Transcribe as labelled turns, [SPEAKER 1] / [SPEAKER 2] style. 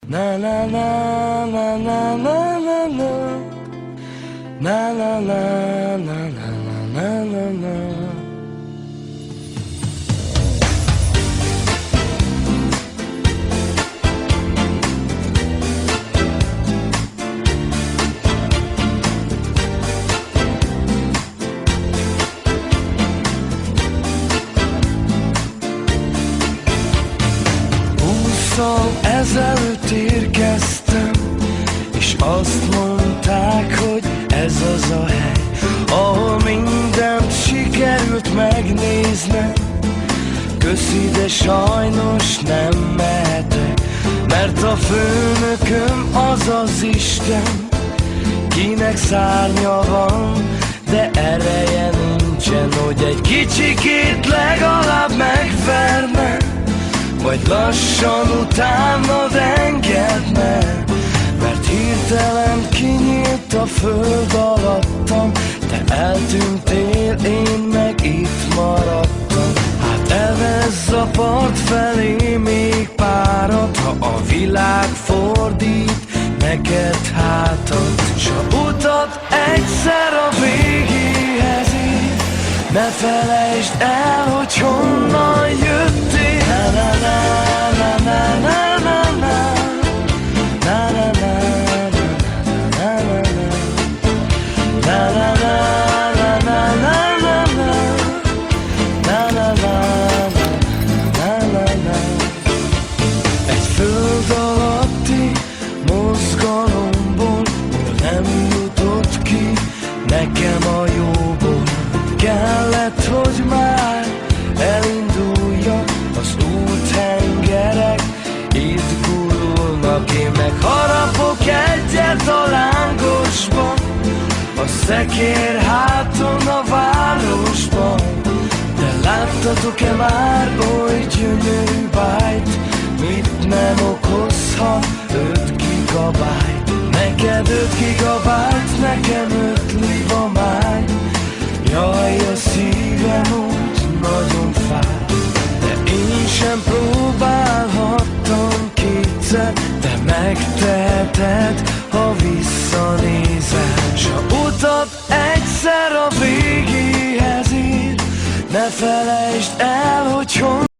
[SPEAKER 1] Na na na na na na na na. Na na na na na na na na. Ezelőtt érkeztem, és azt mondták, hogy ez az a hely, ahol mindent sikerült megnéznem. Köszi, de sajnos nem mehetek, mert a főnököm az az Isten, kinek szárnya van, de ereje nincsen, hogy egy kicsikét legalább megverne, vagy lassan utánad engedne. Mert hirtelen kinyílt a föld alattam, te eltűntél, én meg itt maradtam. Hát evezz a part felé még párat, ha a világ fordít neked hátat. S a utat egyszer a végéhez ér, ne felejtsd el, hogy honnan jöttél. Na na na na na na na. Na na na na na na. Na na na na na na na. Na na na na na. Egy föld alatti mozgalomból nem jutott ki nekem a jóból. Kellett, hogy már elinduljak, az úthengerek itt gurulnak. Én meg harapok egyet a lángosban, a szekér háton a városban. De láttatok-e már oly gyönyörű bájt, mit nem okozhat 5 gigabájt? Neked 5 gigabájt, nekem 5 libamáj. Jaj, a szívem úgy nagyon fáj, de én sem próbálhattam kétszer, de megteheted, ha visszanézel. S a utat egyszer a végéhez ér, ne felejtsd el, hogy